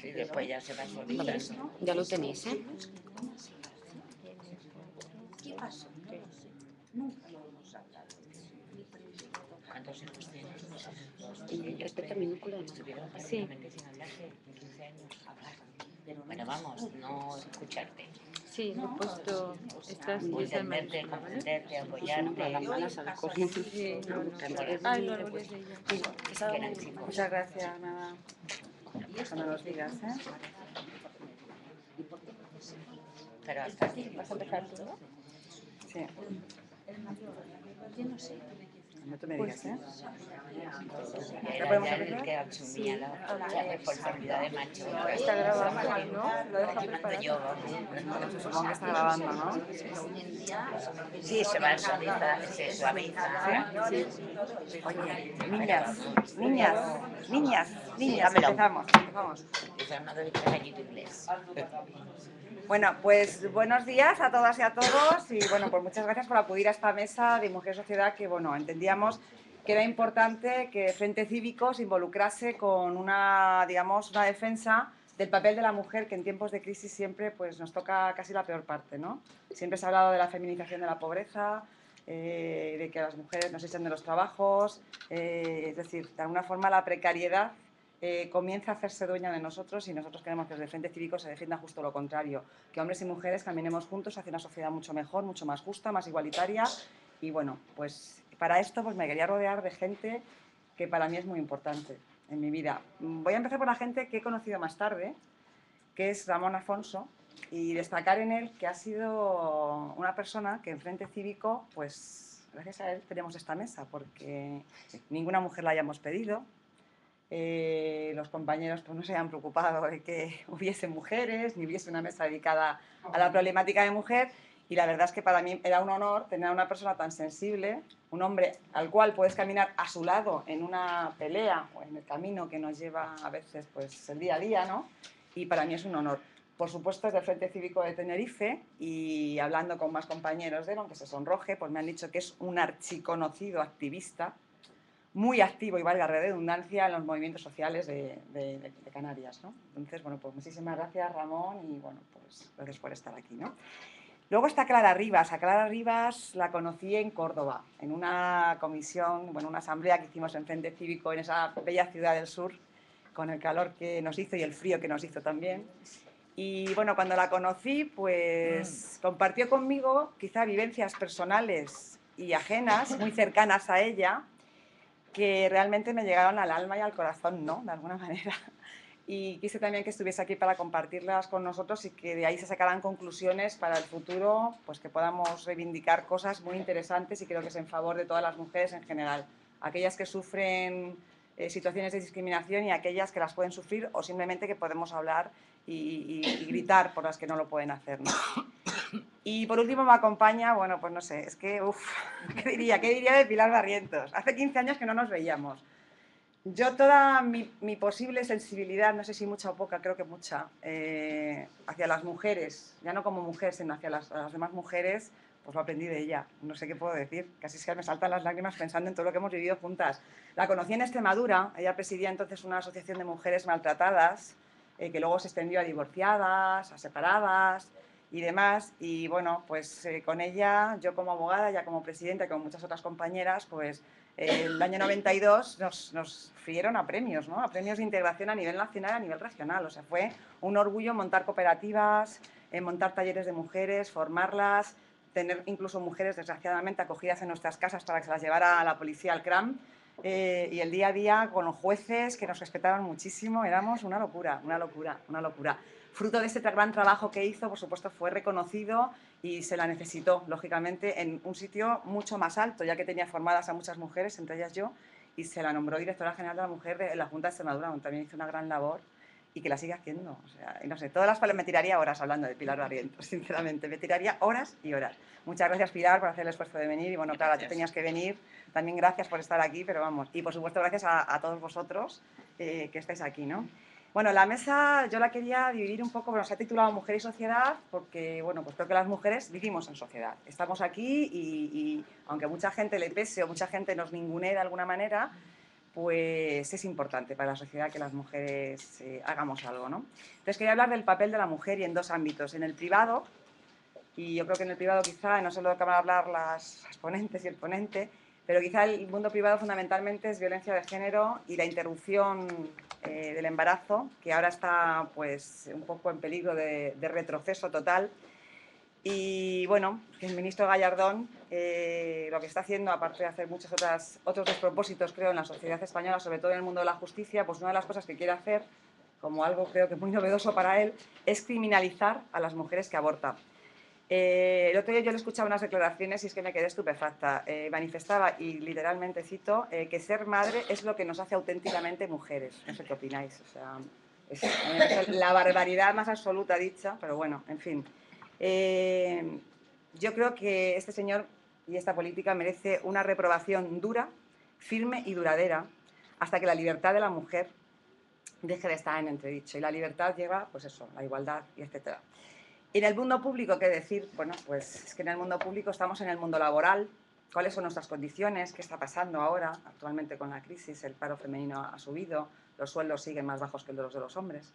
Sí, después ya se va solitas. Ya lo tenéis, ¿eh? ¿Qué pasó? No lo sé. Nunca lo hemos hablado. ¿Cuántos hijos tienes? Y respecto al minúsculo de Estuvieron mano. Sí. prácticamente sin hablarse 15 años. Bueno, vamos, no escucharte. Sí, he puesto estas O 10 en entenderte, mayúscula, ¿vale? comprenderte, Las apoyarte. malas a las cosas. Sí, no, no. Recordar. Ay, los roles de ella. Que eran chicos. Muchas gracias, nada. Eso no los digas, ¿eh? Pero hasta aquí. ¿Vas a empezar tú, no? Sí. Yo no sé. No tú me digas, ¿eh? Era podemos ya el empezar? que asumía la responsabilidad de macho. Está grabando, ¿no? Lo deja Cuando preparado. yo, vamos. Se supongo que está grabando, ¿no? Sí, se va a suavizar, se suaviza. Oye, niñas, Dígamelo. empezamos. Quizás no doy 3 años de inglés. Bueno, pues buenos días a todas y a todos y bueno, pues muchas gracias por acudir a esta mesa de Mujer Sociedad que bueno, entendíamos que era importante que Frente Cívico se involucrase con una, digamos, una defensa del papel de la mujer que en tiempos de crisis siempre pues nos toca casi la peor parte, ¿no? Siempre se ha hablado de la feminización de la pobreza, de que las mujeres nos echan de los trabajos, es decir, de alguna forma la precariedad comienza a hacerse dueña de nosotros y nosotros queremos que desde el Frente Cívico se defienda justo lo contrario, que hombres y mujeres caminemos juntos hacia una sociedad mucho mejor, mucho más justa, más igualitaria y bueno, pues para esto pues me quería rodear de gente que para mí es muy importante en mi vida. Voy a empezar por la gente que he conocido más tarde, que es Ramón Afonso, y destacar en él que ha sido una persona que en Frente Cívico, pues gracias a él tenemos esta mesa, porque ninguna mujer la hayamos pedido. Los compañeros pues, no se hayan preocupado de que hubiese mujeres, ni hubiese una mesa dedicada a la problemática de mujer. Y la verdad es que para mí era un honor tener a una persona tan sensible, un hombre al cual puedes caminar a su lado en una pelea o en el camino que nos lleva a veces pues, el día a día, ¿no? Y para mí es un honor. Por supuesto, es del Frente Cívico de Tenerife y hablando con más compañeros de él, aunque se sonroje, pues me han dicho que es un archiconocido activista, muy activo y valga la redundancia en los movimientos sociales de Canarias, ¿no? Entonces, bueno, pues muchísimas gracias Ramón y bueno, pues gracias por estar aquí, ¿no? Luego está Clara Rivas. A Clara Rivas la conocí en Córdoba, en una comisión, bueno, una asamblea que hicimos en Frente Cívico en esa bella ciudad del sur, con el calor que nos hizo y el frío que nos hizo también. Y bueno, cuando la conocí, pues compartió conmigo quizá vivencias personales y ajenas, muy cercanas a ella, que realmente me llegaron al alma y al corazón, ¿no? De alguna manera. Y quise también que estuviese aquí para compartirlas con nosotros y que de ahí se sacaran conclusiones para el futuro, pues que podamos reivindicar cosas muy interesantes y creo que es en favor de todas las mujeres en general. Aquellas que sufren situaciones de discriminación y aquellas que las pueden sufrir o simplemente que podemos hablar y gritar por las que no lo pueden hacer, ¿no? Y por último me acompaña, bueno, pues no sé, es que, ¿qué diría de Pilar Barrientos? Hace 15 años que no nos veíamos. Yo toda mi posible sensibilidad, no sé si mucha o poca, creo que mucha, hacia las mujeres, ya no como mujer, sino hacia las demás mujeres, pues lo aprendí de ella. No sé qué puedo decir, casi es que me saltan las lágrimas pensando en todo lo que hemos vivido juntas. La conocí en Extremadura, ella presidía entonces una asociación de mujeres maltratadas, que luego se extendió a divorciadas, a separadas y demás. Y bueno, pues con ella, yo como abogada, ya como presidenta, y con muchas otras compañeras, pues el año 92 nos frieron a premios, ¿no? A premios de integración a nivel nacional y a nivel regional. O sea, fue un orgullo montar cooperativas, montar talleres de mujeres, formarlas, tener incluso mujeres desgraciadamente acogidas en nuestras casas para que se las llevara a la policía al CRAM. Y el día a día con los jueces que nos respetaban muchísimo, éramos una locura, una locura, una locura. Fruto de ese gran trabajo que hizo, por supuesto, fue reconocido y se la necesitó, lógicamente, en un sitio mucho más alto, ya que tenía formadas a muchas mujeres, entre ellas yo, y se la nombró directora general de la mujer de la Junta de Extremadura, donde también hizo una gran labor y que la sigue haciendo. O sea, no sé, todas las me tiraría horas hablando de Pilar Barrientos, sinceramente, me tiraría horas y horas. Muchas gracias, Pilar, por hacer el esfuerzo de venir y bueno, Clara, tú tenías que venir, también gracias por estar aquí, pero vamos, y por supuesto gracias a todos vosotros que estáis aquí, ¿no? Bueno, la mesa yo la quería dividir un poco, bueno, se ha titulado Mujer y Sociedad porque, bueno, pues creo que las mujeres vivimos en sociedad. Estamos aquí y aunque mucha gente le pese o mucha gente nos ningunee de alguna manera, pues es importante para la sociedad que las mujeres hagamos algo, ¿no? Entonces quería hablar del papel de la mujer y en dos ámbitos. En el privado, y yo creo que en el privado quizá, no solo acaban de hablar las ponentes y el ponente, pero quizá el mundo privado fundamentalmente es violencia de género y la interrupción del embarazo, que ahora está pues un poco en peligro de retroceso total. Y bueno, el ministro Gallardón lo que está haciendo, aparte de hacer otros despropósitos, creo, en la sociedad española, sobre todo en el mundo de la justicia, pues una de las cosas que quiere hacer, como algo creo que muy novedoso para él, es criminalizar a las mujeres que abortan. El otro día yo le escuchaba unas declaraciones y es que me quedé estupefacta. Manifestaba, y literalmente cito, que ser madre es lo que nos hace auténticamente mujeres. No sé qué opináis. O sea, es la barbaridad más absoluta dicha, pero bueno, en fin. Yo creo que este señor y esta política merece una reprobación dura, firme y duradera, hasta que la libertad de la mujer deje de estar en entredicho. Y la libertad lleva, pues eso, la igualdad y etcétera. En el mundo público, ¿qué decir? Bueno, pues es que en el mundo público estamos en el mundo laboral. ¿Cuáles son nuestras condiciones? ¿Qué está pasando ahora? Actualmente con la crisis, el paro femenino ha subido, los sueldos siguen más bajos que los de los hombres.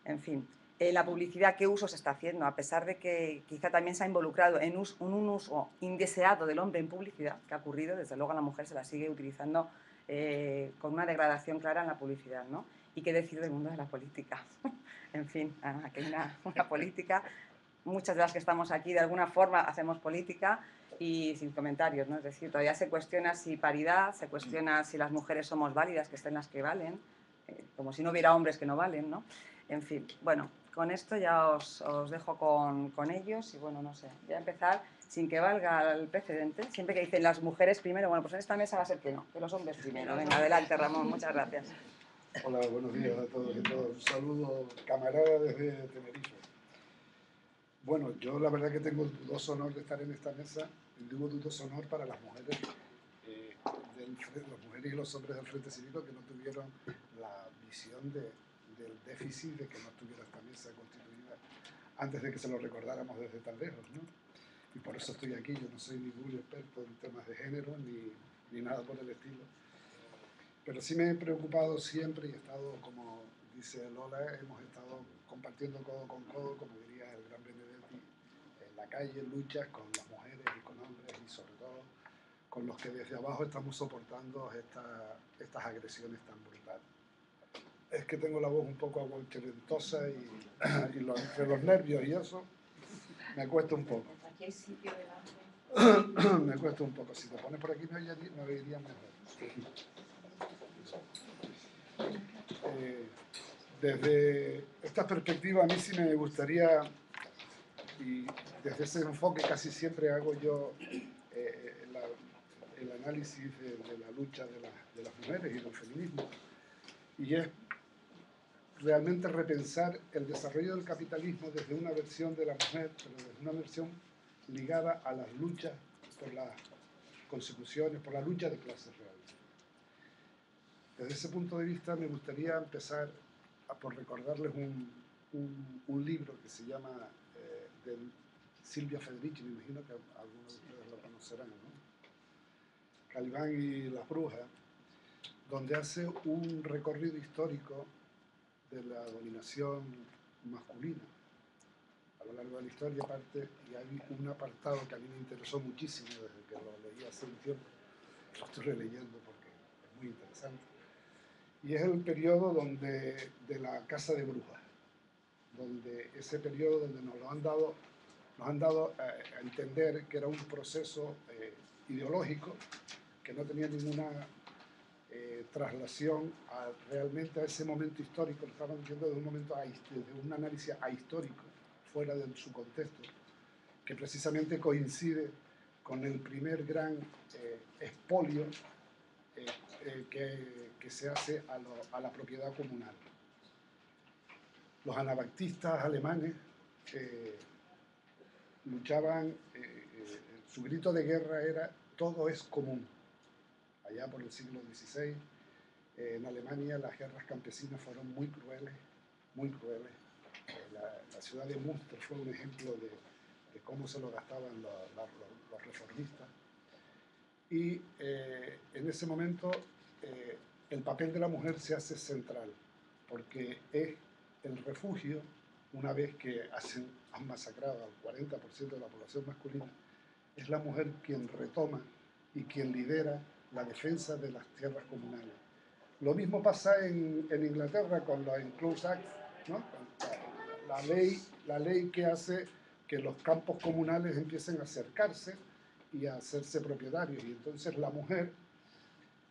En fin, la publicidad, ¿qué uso se está haciendo? A pesar de que quizá también se ha involucrado en un uso indeseado del hombre en publicidad, que ha ocurrido, desde luego a la mujer se la sigue utilizando con una degradación clara en la publicidad, ¿no? ¿Y qué decir del mundo de la política? En fin, aquí hay una política. Muchas de las que estamos aquí, de alguna forma, hacemos política y sin comentarios, ¿no? Es decir, todavía se cuestiona si paridad, se cuestiona si las mujeres somos válidas, que estén las que valen, como si no hubiera hombres que no valen, ¿no? En fin, bueno, con esto ya os dejo con ellos y, bueno, no sé, voy a empezar sin que valga el precedente. Siempre que dicen las mujeres primero, bueno, pues en esta mesa va a ser que no, que los hombres primero. Venga, adelante, Ramón, muchas gracias. Hola, buenos días a todos y todas. Un saludo, camarada, desde Tenerife. Bueno, yo la verdad que tengo el dudoso honor de estar en esta mesa. Y digo dudoso honor para las mujeres, las mujeres y los hombres del Frente Cívico que no tuvieron la visión del déficit de que no estuviera esta mesa constituida antes de que se lo recordáramos desde tan lejos, ¿no? Y por eso estoy aquí. Yo no soy ningún experto en temas de género ni nada por el estilo. Pero sí me he preocupado siempre y he estado, como dice Lola, hemos estado compartiendo codo con codo, como diría el gran Benedetti, en la calle, luchas con las mujeres y con hombres y sobre todo con los que desde abajo estamos soportando estas agresiones tan brutales. Es que tengo la voz un poco aguarchelentosa y entre los nervios y eso me cuesta un poco. Aquí hay sitio delante. Me cuesta un poco. Si te pones por aquí me oiría mejor. Desde esta perspectiva a mí sí me gustaría, y desde ese enfoque casi siempre hago yo el análisis de la lucha de las mujeres y del feminismo, y es realmente repensar el desarrollo del capitalismo desde una versión de la mujer, pero desde una versión ligada a las luchas por las consecuciones, por la lucha de clases reales. Desde ese punto de vista me gustaría empezar por recordarles un libro que se llama de Silvia Federici, me imagino que algunos de ustedes lo conocerán, ¿no? Calibán y las brujas, donde hace un recorrido histórico de la dominación masculina a lo largo de la historia, y hay un apartado que a mí me interesó muchísimo desde que lo leí hace un tiempo, lo estoy releyendo porque es muy interesante. Y es el periodo de la Casa de Brujas, donde ese periodo donde nos han dado a entender que era un proceso ideológico que no tenía ninguna traslación realmente a ese momento histórico. Lo estaban viendo desde un análisis ahistórico, fuera de su contexto, que precisamente coincide con el primer gran expolio que se hace a la propiedad comunal. Los anabaptistas alemanes luchaban, su grito de guerra era "todo es común". Allá por el siglo XVI, en Alemania las guerras campesinas fueron muy crueles, muy crueles. La ciudad de Münster fue un ejemplo de cómo se lo gastaban los reformistas. Y en ese momento el papel de la mujer se hace central, porque es el refugio, una vez que han masacrado al 40% de la población masculina, es la mujer quien retoma y quien lidera la defensa de las tierras comunales. Lo mismo pasa en Inglaterra con la Enclosed Act, ¿no? La ley que hace que los campos comunales empiecen a acercarse y a hacerse propietarios. Y entonces la mujer,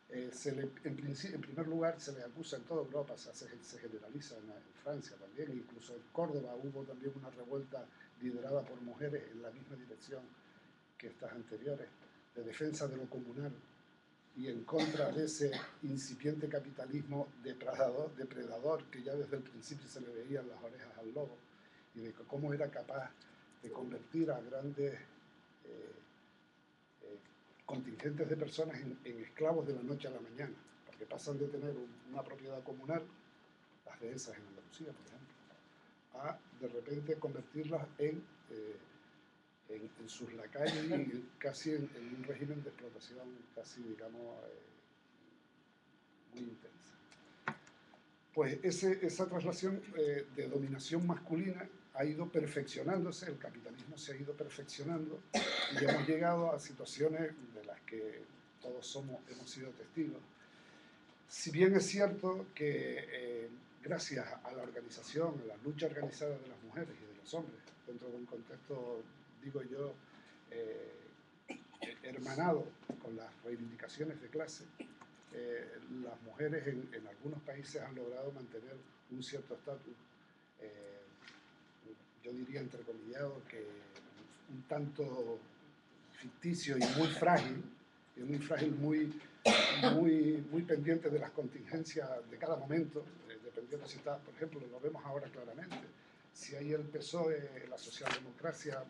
en primer lugar, se le acusa en toda Europa, se generaliza en Francia también, incluso en Córdoba hubo también una revuelta liderada por mujeres en la misma dirección que estas anteriores, de defensa de lo comunal y en contra de ese incipiente capitalismo depredador que ya desde el principio se le veían las orejas al lobo, y de cómo era capaz de convertir a grandes contingentes de personas en esclavos de la noche a la mañana, porque pasan de tener una propiedad comunal, las dehesas en Andalucía, por ejemplo, a de repente convertirlas en sus lacayos y casi en un régimen de explotación casi, digamos, muy intensa. Pues esa traslación de dominación masculina ha ido perfeccionándose, el capitalismo se ha ido perfeccionando y hemos llegado a situaciones de las que todos hemos sido testigos. Si bien es cierto que gracias a la organización, a la lucha organizada de las mujeres y de los hombres, dentro de un contexto, digo yo, hermanado con las reivindicaciones de clase, las mujeres en algunos países han logrado mantener un cierto estatus, yo diría entrecomillado, que un tanto ficticio y muy frágil, muy pendiente de las contingencias de cada momento, dependiendo si está, por ejemplo, lo vemos ahora claramente, si ahí el PSOE, la socialdemocracia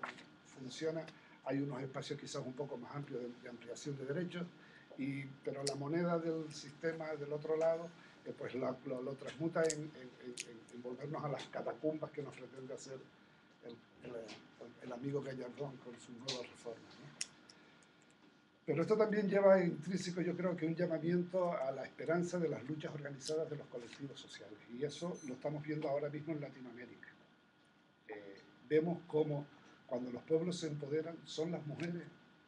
funciona, hay unos espacios quizás un poco más amplios de ampliación de derechos, pero la moneda del sistema del otro lado pues lo transmuta en volvernos a las catacumbas que nos pretende hacer el amigo Gallardón con sus nuevas reformas, ¿no? Pero esto también lleva intrínseco, yo creo, que un llamamiento a la esperanza de las luchas organizadas de los colectivos sociales, y eso lo estamos viendo ahora mismo en Latinoamérica. Vemos cómo cuando los pueblos se empoderan son las mujeres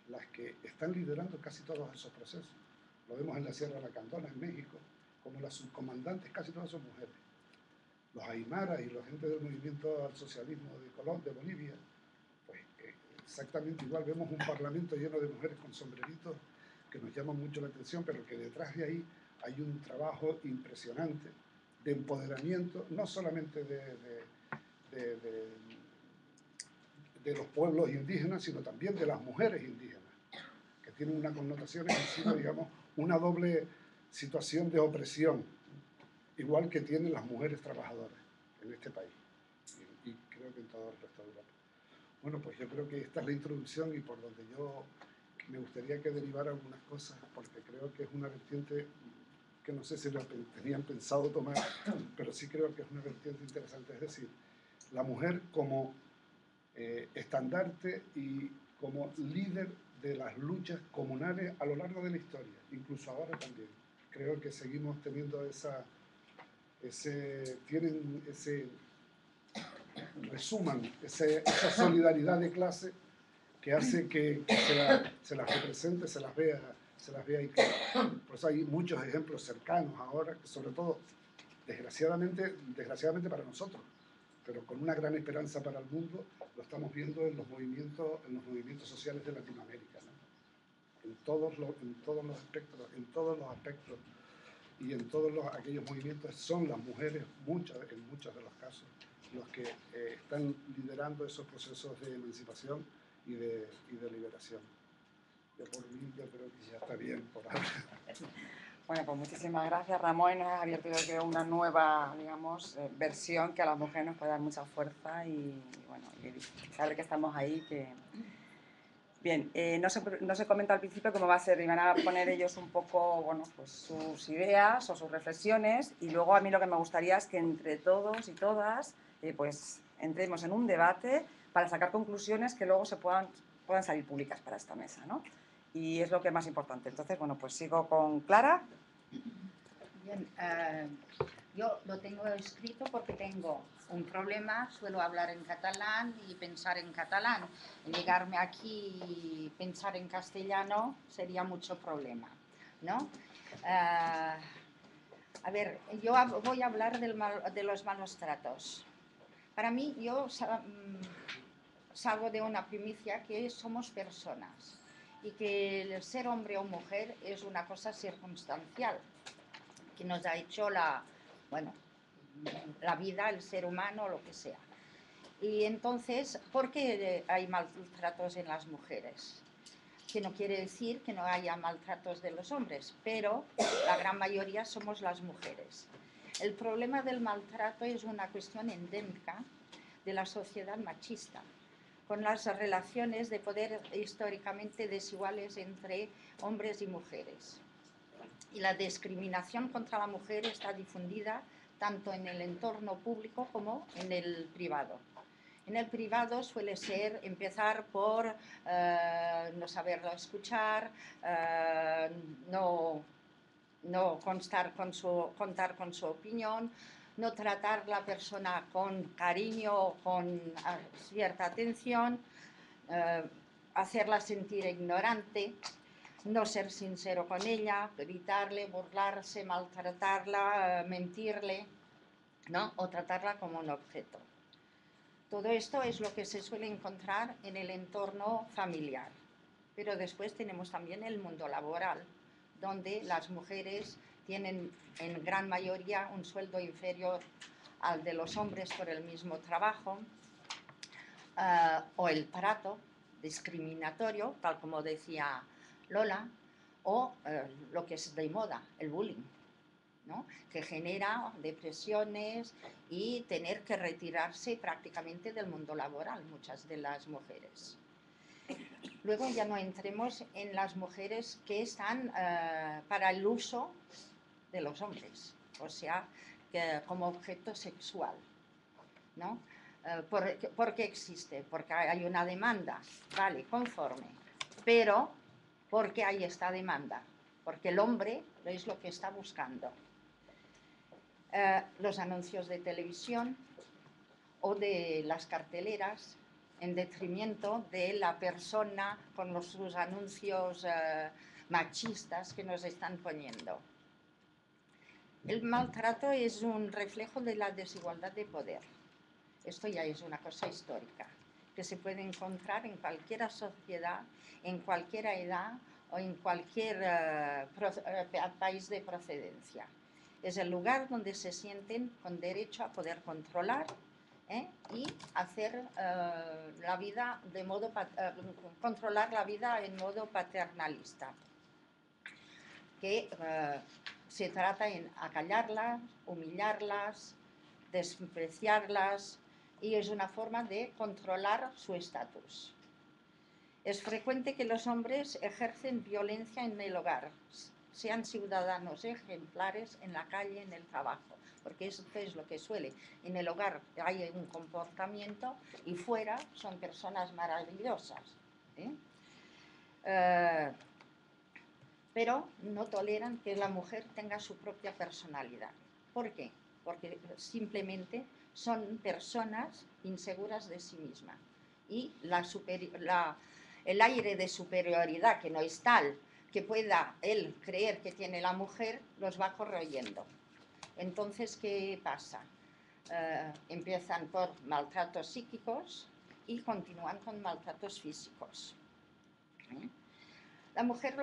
las que están liderando casi todos esos procesos. Lo vemos en la Sierra Lacandona, en México, como las subcomandantes casi todas son mujeres. Los aymaras y la gente del movimiento al socialismo de Bolivia, pues exactamente igual. Vemos un parlamento lleno de mujeres con sombreritos que nos llaman mucho la atención, pero que detrás de ahí hay un trabajo impresionante de empoderamiento, no solamente de los pueblos indígenas, sino también de las mujeres indígenas, que tienen una connotación encima, digamos, una doble situación de opresión, igual que tienen las mujeres trabajadoras en este país, y creo que en todo el resto de Europa. Bueno, pues yo creo que esta es la introducción y por donde yo me gustaría que derivara algunas cosas, porque creo que es una vertiente que no sé si lo tenían pensado tomar, pero sí creo que es una vertiente interesante, es decir, la mujer como estandarte y como líder de las luchas comunales a lo largo de la historia, incluso ahora también. Creo que seguimos teniendo resuman esa solidaridad de clase que hace que se las represente, se las vea y que, por eso hay muchos ejemplos cercanos ahora, sobre todo desgraciadamente para nosotros, pero con una gran esperanza para el mundo, lo estamos viendo en los movimientos sociales de Latinoamérica, ¿no? en todos los aspectos y en todos aquellos movimientos son las mujeres, en muchos de los casos, los que están liderando esos procesos de emancipación y de liberación. Yo por mí, yo creo que ya está bien por ahora. Bueno, pues muchísimas gracias, Ramón. Nos has abierto, yo creo, una nueva, digamos, versión que a las mujeres nos puede dar mucha fuerza y bueno, y saber que estamos ahí, que... Bien, no se comentó al principio cómo va a ser, y van a poner ellos un poco, bueno, pues sus ideas o sus reflexiones, y luego a mí lo que me gustaría es que entre todos y todas, pues entremos en un debate para sacar conclusiones que luego puedan salir públicas para esta mesa, ¿no? Y es lo que es más importante. Entonces, bueno, pues sigo con Clara. Bien, yo lo tengo escrito porque tengo un problema, suelo hablar en catalán y pensar en catalán. Llegarme aquí y pensar en castellano sería mucho problema, ¿no? A ver, yo voy a hablar de los malos tratos. Para mí, yo salgo de una primicia que somos personas y que el ser hombre o mujer es una cosa circunstancial que nos ha hecho la vida, el ser humano, lo que sea. Y entonces, ¿por qué hay maltratos en las mujeres? Que no quiere decir que no haya maltratos de los hombres, pero la gran mayoría somos las mujeres. El problema del maltrato es una cuestión endémica de la sociedad machista, con las relaciones de poder históricamente desiguales entre hombres y mujeres. Y la discriminación contra la mujer está difundida tanto en el entorno público como en el privado. En el privado suele empezar por no saberlo escuchar, no contar con su opinión, no tratar a la persona con cariño o con cierta atención, hacerla sentir ignorante, no ser sincero con ella, gritarle, burlarse, maltratarla, mentirle, ¿no? O tratarla como un objeto. Todo esto es lo que se suele encontrar en el entorno familiar. Pero después tenemos también el mundo laboral, donde las mujeres tienen en gran mayoría un sueldo inferior al de los hombres por el mismo trabajo, o el trato discriminatorio, tal como decía Lola, o lo que es de moda, el bullying, ¿no? Que genera depresiones y tener que retirarse prácticamente del mundo laboral, muchas de las mujeres. Luego ya no entremos en las mujeres que están para el uso de los hombres, o sea, que como objeto sexual, ¿no? ¿Por qué existe? Porque hay una demanda, vale, conforme, pero ¿por qué hay esta demanda? Porque el hombre es lo que está buscando. Los anuncios de televisión o de las carteleras en detrimento de la persona con sus anuncios machistas que nos están poniendo. El maltrato es un reflejo de la desigualdad de poder. Esto ya es una cosa histórica, que se puede encontrar en cualquier sociedad, en cualquier edad o en cualquier país de procedencia. Es el lugar donde se sienten con derecho a poder controlar y hacer la vida de modo controlar la vida en modo paternalista, que se trata en acallarlas, humillarlas, despreciarlas, y es una forma de controlar su estatus. Es frecuente que los hombres ejercen violencia en el hogar, sean ciudadanos ejemplares en la calle, en el trabajo, porque eso es lo que suele. En el hogar hay un comportamiento y fuera son personas maravillosas, pero no toleran que la mujer tenga su propia personalidad. ¿Por qué? Porque simplemente son personas inseguras de sí mismas y el aire de superioridad, que no es tal que pueda él creer que tiene la mujer, los va corroyendo. Entonces, ¿qué pasa? Empiezan por maltratos psíquicos y continúan con maltratos físicos. La mujer,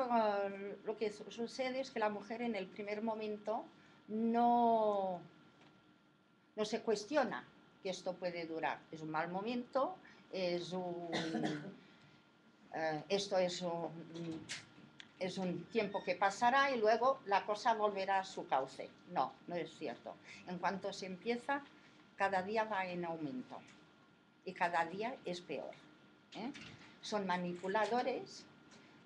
lo que sucede es que la mujer en el primer momento no se cuestiona que esto puede durar. Es un mal momento, esto es un tiempo que pasará y luego la cosa volverá a su cauce. No, no es cierto. En cuanto se empieza, cada día va en aumento y cada día es peor. Son manipuladores,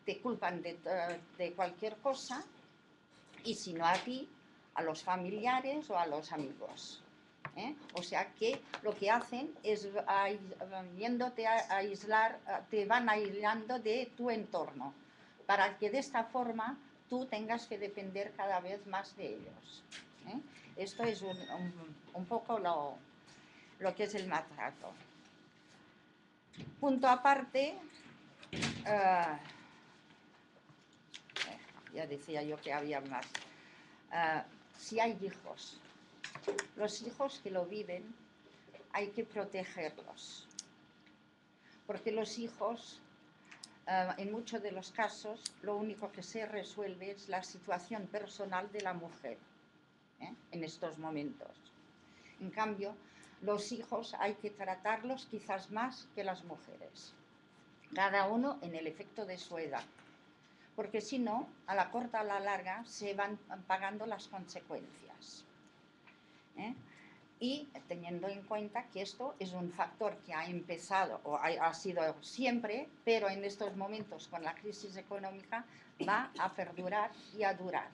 te culpan de cualquier cosa, y si no a ti, a los familiares o a los amigos. O sea que lo que hacen es yéndote a aislar, te van aislando de tu entorno, para que de esta forma tú tengas que depender cada vez más de ellos. Esto es un poco lo que es el maltrato. Punto aparte, ya decía yo que había más. Si hay hijos, los hijos que lo viven, hay que protegerlos. Porque los hijos, en muchos de los casos, lo único que se resuelve es la situación personal de la mujer, en estos momentos. En cambio, los hijos hay que tratarlos quizás más que las mujeres, cada uno en el efecto de su edad, porque si no, a la corta o a la larga, se van pagando las consecuencias. Y teniendo en cuenta que esto es un factor que ha empezado o ha sido siempre, pero en estos momentos con la crisis económica va a perdurar y a durar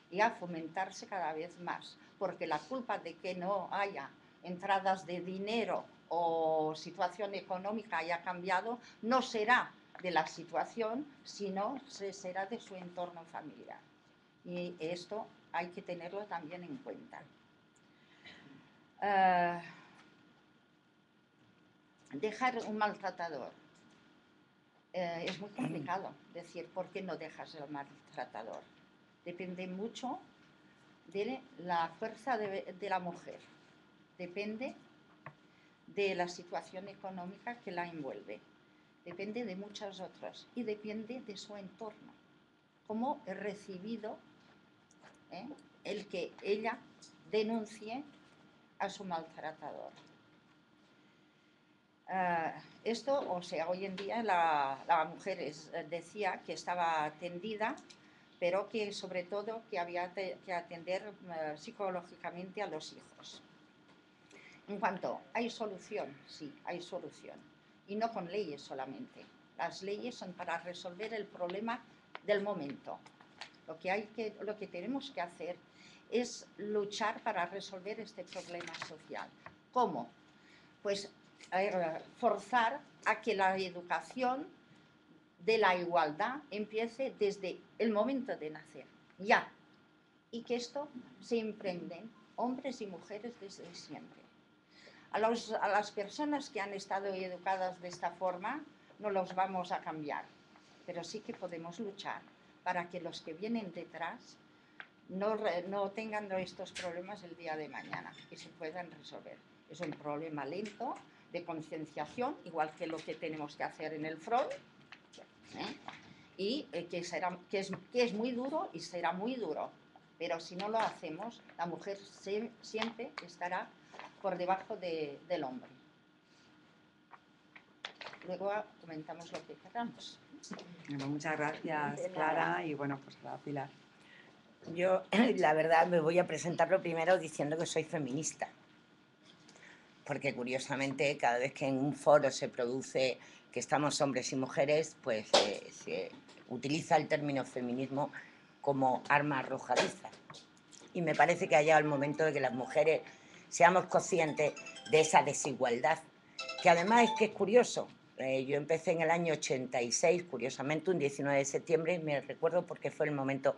y a fomentarse cada vez más, porque la culpa de que no haya entradas de dinero o situación económica haya cambiado no será de la situación, sino será de su entorno familiar. Y esto hay que tenerlo también en cuenta. Dejar un maltratador. Es muy complicado decir por qué no dejas el maltratador. Depende mucho de la fuerza de la mujer. Depende de la situación económica que la envuelve. Depende de muchas otras. Y depende de su entorno. Cómo he recibido el que ella denuncie a su maltratador. Esto, o sea, hoy en día la mujer decía que estaba atendida, pero que sobre todo que había que atender psicológicamente a los hijos. En cuanto, ¿hay solución? Sí, hay solución. Y no con leyes solamente. Las leyes son para resolver el problema del momento. Lo que tenemos que hacer es luchar para resolver este problema social. ¿Cómo? Pues forzar a que la educación de la igualdad empiece desde el momento de nacer, ya. Y que esto se impregne hombres y mujeres desde siempre. A las personas que han estado educadas de esta forma no los vamos a cambiar, pero sí que podemos luchar para que los que vienen detrás no tengan estos problemas el día de mañana y se puedan resolver. Es un problema lento de concienciación, igual que lo que tenemos que hacer en el front, y que es muy duro y será muy duro, pero si no lo hacemos, la mujer siempre estará por debajo del hombre. Luego comentamos lo que queramos. Bueno, muchas gracias, Clara, y bueno, pues a Pilar. Yo, la verdad, me voy a presentar lo primero diciendo que soy feminista. Porque curiosamente, cada vez que en un foro se produce que estamos hombres y mujeres, pues se utiliza el término feminismo como arma arrojadiza. Y me parece que ha llegado el momento de que las mujeres seamos conscientes de esa desigualdad. Que además es que es curioso. Yo empecé en el año 86, curiosamente, un 19 de septiembre, me recuerdo porque fue el momento,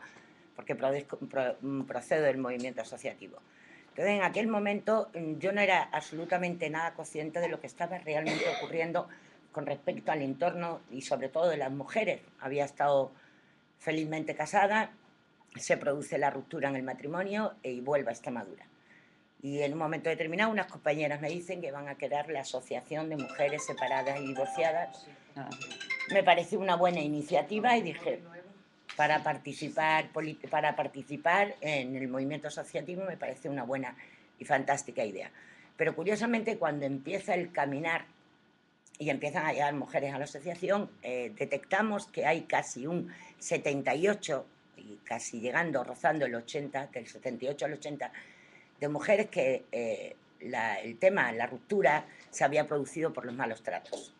porque procedo del movimiento asociativo. Entonces, en aquel momento yo no era absolutamente nada consciente de lo que estaba realmente ocurriendo con respecto al entorno y sobre todo de las mujeres. Había estado felizmente casada, se produce la ruptura en el matrimonio y vuelvo a Extremadura. Y en un momento determinado unas compañeras me dicen que van a crear la Asociación de Mujeres Separadas y Divorciadas. Me pareció una buena iniciativa y dije, para participar en el movimiento asociativo me parece una buena y fantástica idea. Pero curiosamente cuando empieza el caminar y empiezan a llegar mujeres a la asociación, detectamos que hay casi un 78, y casi llegando, rozando el 80, del 78 al 80, de mujeres que el tema, la ruptura, se había producido por los malos tratos.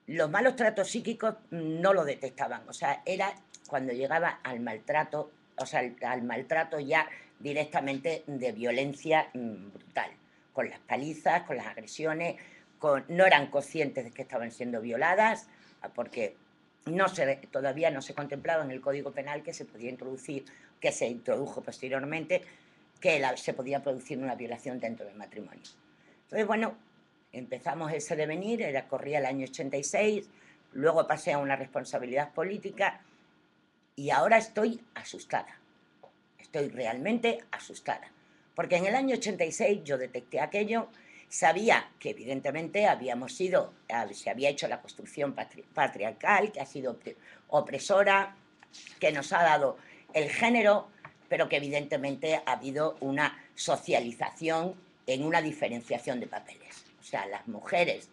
Los malos tratos psíquicos no lo detectaban, o sea, era cuando llegaba al maltrato, o sea, al maltrato ya directamente de violencia brutal, con las palizas, con las agresiones, no eran conscientes de que estaban siendo violadas, porque todavía no se contemplaba en el Código Penal que se podía introducir, que se introdujo posteriormente, que se podía producir una violación dentro del matrimonio. Entonces, bueno, empezamos ese devenir, corría el año 86, luego pasé a una responsabilidad política y ahora estoy asustada. Estoy realmente asustada. Porque en el año 86 yo detecté aquello, sabía que evidentemente se había hecho la construcción patriarcal, que ha sido opresora, que nos ha dado el género, pero que evidentemente ha habido una socialización en una diferenciación de papeles. O sea, las mujeres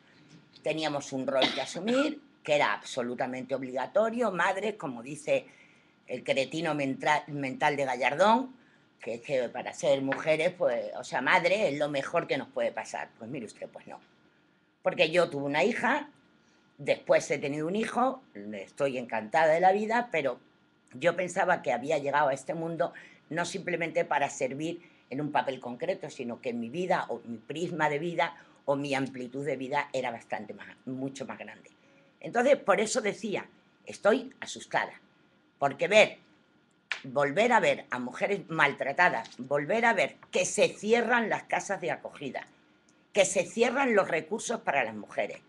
teníamos un rol que asumir, que era absolutamente obligatorio, madres, como dice el cretino mental de Gallardón, que es que para ser mujeres, pues, o sea, madre es lo mejor que nos puede pasar. Pues mire usted, pues no. Porque yo tuve una hija, después he tenido un hijo, estoy encantada de la vida, pero yo pensaba que había llegado a este mundo no simplemente para servir en un papel concreto, sino que mi vida, o mi prisma de vida, o mi amplitud de vida era mucho más grande. Entonces, por eso decía, estoy asustada. Porque volver a ver a mujeres maltratadas, volver a ver que se cierran las casas de acogida, que se cierran los recursos para las mujeres,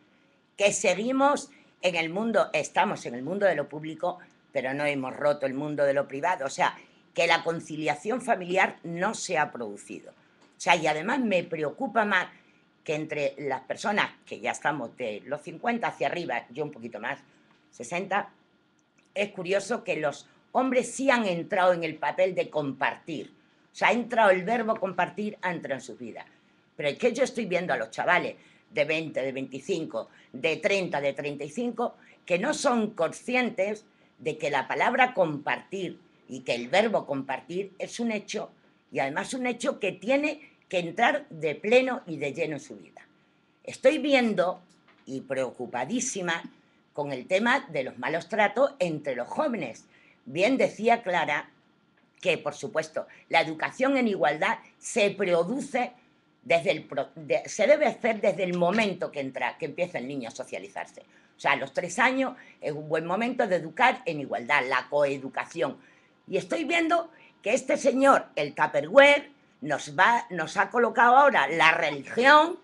que seguimos en el mundo, estamos en el mundo de lo público, pero no hemos roto el mundo de lo privado. O sea, que la conciliación familiar no se ha producido. O sea, y además me preocupa más que entre las personas que ya estamos de los 50 hacia arriba, yo un poquito más, 60, es curioso que los hombres sí han entrado en el papel de compartir. O sea, ha entrado el verbo compartir, ha entrado en sus vidas. Pero es que yo estoy viendo a los chavales de 20, de 25, de 30, de 35, que no son conscientes de que la palabra compartir y que el verbo compartir es un hecho, y además un hecho que tiene que entrar de pleno y de lleno en su vida. Estoy viendo, y preocupadísima, con el tema de los malos tratos entre los jóvenes. Bien decía Clara que, por supuesto, la educación en igualdad se produce se debe hacer desde el momento que empieza el niño a socializarse. O sea, a los 3 años es un buen momento de educar en igualdad, la coeducación. Y estoy viendo que este señor, el Tupperware, nos ha colocado ahora la religión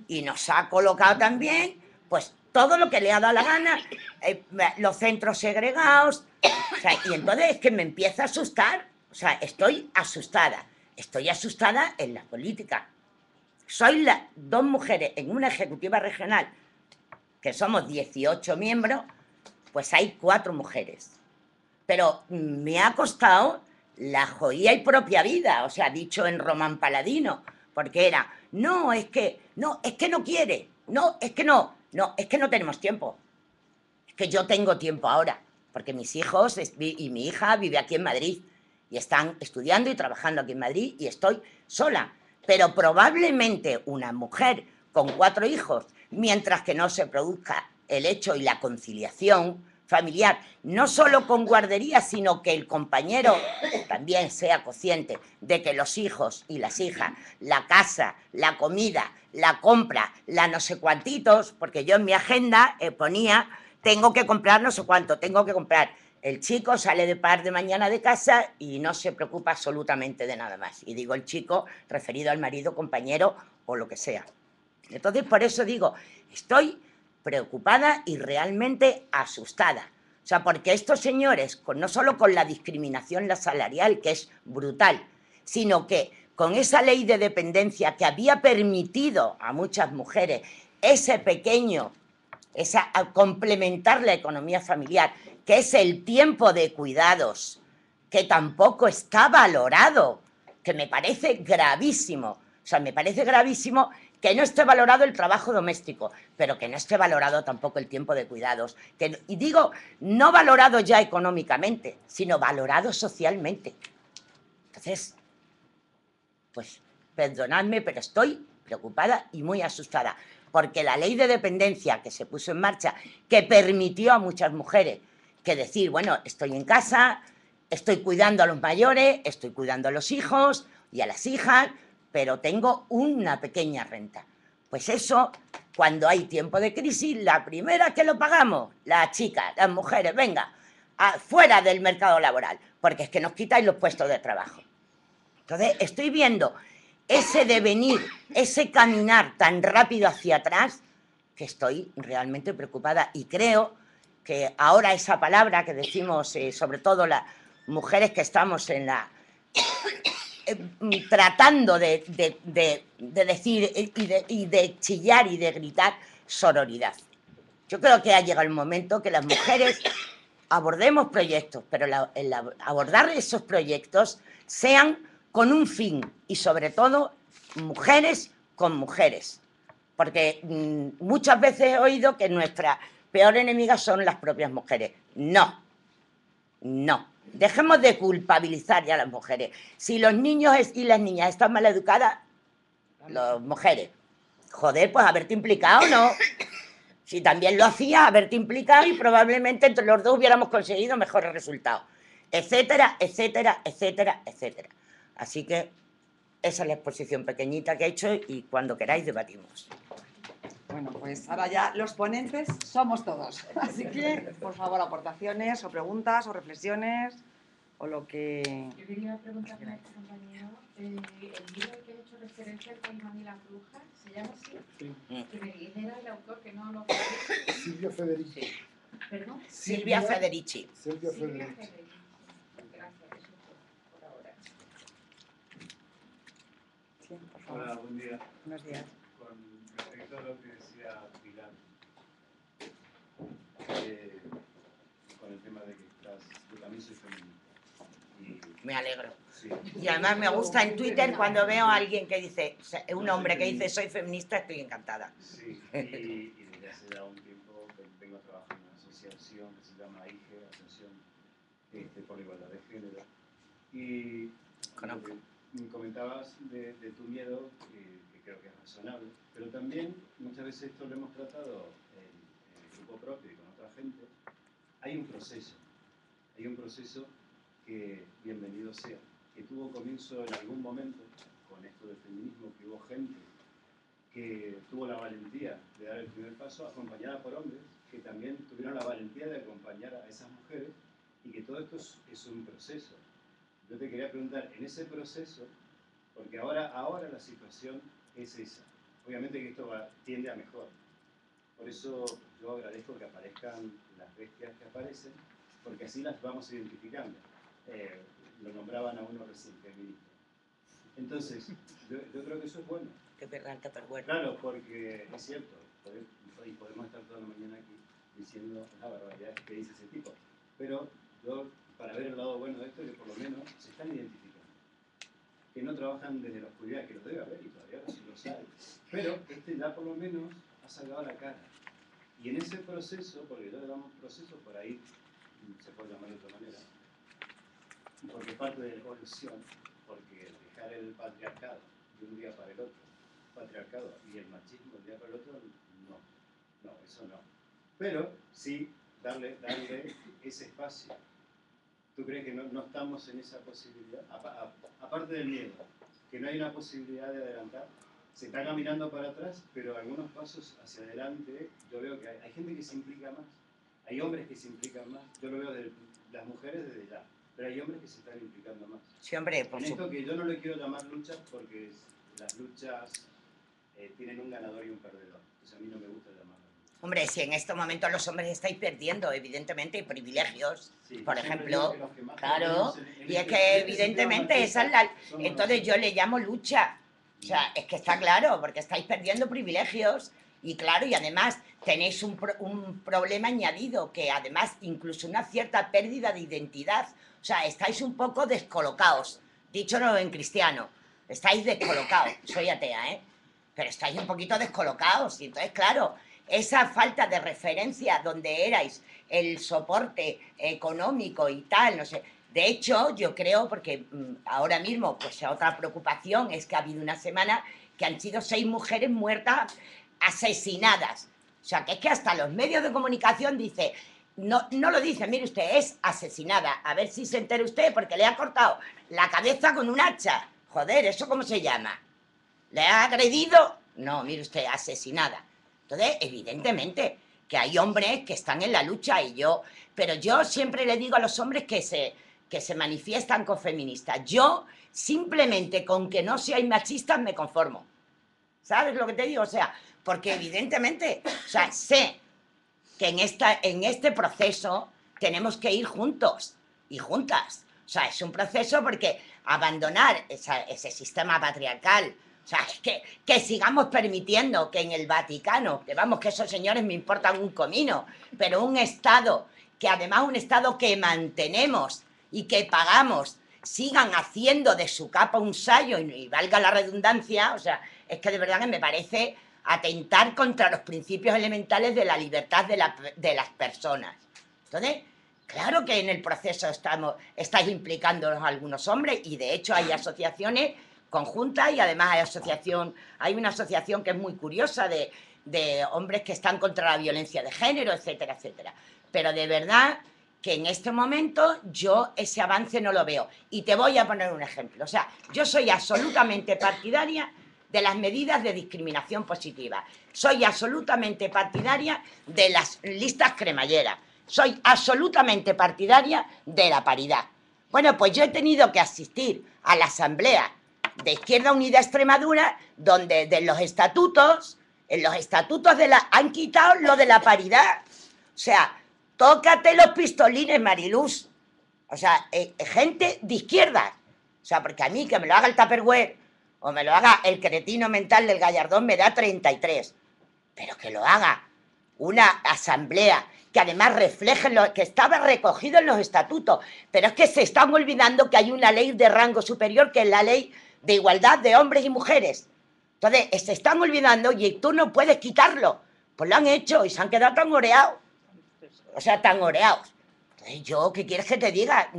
y nos ha colocado también, pues, todo lo que le ha dado la gana, los centros segregados. O sea, y entonces es que me empieza a asustar. O sea, estoy asustada. Estoy asustada en la política. Soy dos mujeres en una ejecutiva regional, que somos 18 miembros, pues hay 4 mujeres. Pero me ha costado la jodida y propia vida, o sea, dicho en Román Paladino, porque era, no, es que no quiere, no, es que no tenemos tiempo. Es que yo tengo tiempo ahora, porque mis hijos y mi hija vive aquí en Madrid y están estudiando y trabajando aquí en Madrid y estoy sola. Pero probablemente una mujer con 4 hijos, mientras que no se produzca el hecho y la conciliación familiar, no solo con guardería, sino que el compañero también sea consciente de que los hijos y las hijas, la casa, la comida, la compra, la no sé cuantitos, porque yo en mi agenda ponía, tengo que comprar no sé cuánto, tengo que comprar. El chico sale de par de mañana de casa y no se preocupa absolutamente de nada más. Y digo el chico referido al marido, compañero o lo que sea. Entonces, por eso digo, estoy preocupada y realmente asustada. O sea, porque estos señores, no solo con la discriminación salarial, que es brutal, sino que con esa ley de dependencia que había permitido a muchas mujeres complementar la economía familiar, que es el tiempo de cuidados, que tampoco está valorado, que me parece gravísimo. O sea, me parece gravísimo que no esté valorado el trabajo doméstico, pero que no esté valorado tampoco el tiempo de cuidados. Y digo, no valorado ya económicamente, sino valorado socialmente. Entonces, pues, perdonadme, pero estoy preocupada y muy asustada, porque la ley de dependencia que se puso en marcha, que permitió a muchas mujeres que decir, bueno, estoy en casa, estoy cuidando a los mayores, estoy cuidando a los hijos y a las hijas, pero tengo una pequeña renta. Pues eso cuando hay tiempo de crisis, la primera que lo pagamos, las chicas, las mujeres, venga, fuera del mercado laboral, porque es que nos quitáis los puestos de trabajo. Entonces, estoy viendo ese devenir, ese caminar tan rápido hacia atrás, que estoy realmente preocupada y creo que ahora esa palabra que decimos, sobre todo las mujeres que estamos en la... tratando de decir y de chillar y de gritar sororidad. Yo creo que ha llegado el momento que las mujeres abordemos proyectos, pero el abordar esos proyectos sean con un fin y sobre todo mujeres con mujeres. Porque muchas veces he oído que nuestra peor enemiga son las propias mujeres. No, no. Dejemos de culpabilizar ya a las mujeres. Si los niños y las niñas están mal educadas, las mujeres, joder, pues haberte implicado, ¿no? Si también lo hacías, haberte implicado y probablemente entre los dos hubiéramos conseguido mejores resultados. Etcétera, etcétera, etcétera, etcétera. Así que esa es la exposición pequeñita que he hecho y cuando queráis debatimos. Bueno, pues ahora ya los ponentes somos todos. Así que, por favor, aportaciones o preguntas o reflexiones o lo que... Yo quería preguntarle a este compañero, el libro que he hecho referencia al Caimán y la bruja, ¿se llama así? Sí. Que me dijera el autor que no lo... Silvia Federici. ¿Perdón? Silvia Federici. Silvia Silvia Federici. Federici. Gracias, eso es por ahora. Sí, por favor. Hola, buen día. Buenos días. Con respecto a lo que decía Pilar, con el tema de que yo también soy feminista. Me alegro. Sí, Y además me gusta en Twitter cuando veo a alguien que dice, un hombre que dice soy feminista, estoy encantada. sí, y desde hace ya un tiempo vengo trabajando en una asociación que se llama AIGE, Asociación por la Igualdad de Género. Y Conozco. me comentabas de tu miedo, que creo que es razonable, pero también muchas veces esto lo hemos tratado en el grupo propio y con otra gente. Hay un proceso que, bienvenido sea, que tuvo comienzo en algún momento con esto del feminismo, que hubo gente que tuvo la valentía de dar el primer paso, acompañada por hombres que también tuvieron la valentía de acompañar a esas mujeres, y que todo esto es un proceso. Yo te quería preguntar, en ese proceso, porque ahora la situación es esa, obviamente que esto tiende a mejor, por eso yo agradezco que aparezcan las bestias que aparecen, porque así las vamos identificando. Lo nombraban a uno recién feminista. Entonces, yo creo que eso es bueno. Qué berranca, pero bueno. Claro, porque es cierto, y podemos estar toda la mañana aquí diciendo las barbaridades que dice ese tipo, pero yo, para ver el lado bueno de esto, que por lo menos se están identificando, que no trabajan desde la oscuridad, que lo debe haber y todavía no se lo sabe, pero ya por lo menos ha sacado la cara. Y en ese proceso, porque yo le damos proceso, por ahí se puede llamar de otra manera, porque es parte de la evolución, porque dejar el patriarcado de un día para el otro, patriarcado y el machismo de un día para el otro, no, eso no. Pero sí darle ese espacio. ¿Tú crees que no estamos en esa posibilidad? Aparte del miedo, que no hay una posibilidad de adelantar, se está caminando para atrás, pero algunos pasos hacia adelante, yo veo que hay gente que se implica más, hay hombres que se implican más, yo lo veo de las mujeres desde ya, pero hay hombres que se están implicando más. Sí, hombre, por En esto supuesto. que yo no le quiero llamar luchas porque las luchas tienen un ganador y un perdedor, entonces a mí no me gusta llamarlo. Hombre, si en estos momentos los hombres estáis perdiendo, evidentemente, privilegios, Sí, por yo siempre ejemplo, digo que los que más claro, perdemos en y es este que evidentemente sistema esa es la... machista somos Entonces yo nosotros. le llamo lucha, o sea, es que está claro, porque estáis perdiendo privilegios, y claro, y además tenéis un problema añadido, que además incluso una cierta pérdida de identidad, o sea, estáis un poco descolocados, dicho no en cristiano, estáis descolocados, soy atea, ¿eh? Pero estáis un poquito descolocados, y entonces, claro, esa falta de referencia donde erais el soporte económico y tal, no sé. De hecho, yo creo, porque ahora mismo, pues otra preocupación es que ha habido una semana que han sido 6 mujeres muertas, asesinadas. O sea, que es que hasta los medios de comunicación dice, no lo dice, mire usted, es asesinada. A ver si se entera usted, porque le ha cortado la cabeza con un hacha. Joder, ¿eso cómo se llama? ¿Le ha agredido? No, mire usted, asesinada. Entonces, evidentemente, que hay hombres que están en la lucha pero yo siempre le digo a los hombres que se manifiestan con feministas. Yo, simplemente con que no seáis machistas, me conformo. ¿Sabes lo que te digo? O sea, porque evidentemente, o sea, sé que en este proceso tenemos que ir juntos y juntas. O sea, es un proceso porque abandonar ese sistema patriarcal, o sea, es que sigamos permitiendo que en el Vaticano, que vamos, que esos señores me importan un comino, pero un Estado, que además un Estado que mantenemos y que pagamos, sigan haciendo de su capa un sayo, y valga la redundancia, o sea, es que de verdad que me parece atentar contra los principios elementales de la libertad de las personas. Entonces, claro que en el proceso estáis implicándonos algunos hombres, y de hecho hay asociaciones conjuntas, y además hay una asociación que es muy curiosa de hombres que están contra la violencia de género, etcétera, etcétera. Pero de verdad que en este momento yo ese avance no lo veo. Y te voy a poner un ejemplo. O sea, yo soy absolutamente partidaria de las medidas de discriminación positiva. Soy absolutamente partidaria de las listas cremalleras. Soy absolutamente partidaria de la paridad. Bueno, pues yo he tenido que asistir a la asamblea de Izquierda Unida Extremadura, donde en los estatutos han quitado lo de la paridad. O sea, tócate los pistolines, Mariluz. O sea, gente de izquierda. O sea, porque a mí que me lo haga el Tupperware o me lo haga el cretino mental del Gallardón me da 33. Pero que lo haga una asamblea que además refleje lo que estaba recogido en los estatutos. Pero es que se están olvidando que hay una ley de rango superior, que es la ley de igualdad de hombres y mujeres. Entonces, se están olvidando y tú no puedes quitarlo. Pues lo han hecho y se han quedado tan oreados. O sea, tan oreados. Entonces, yo, ¿qué quieres que te diga?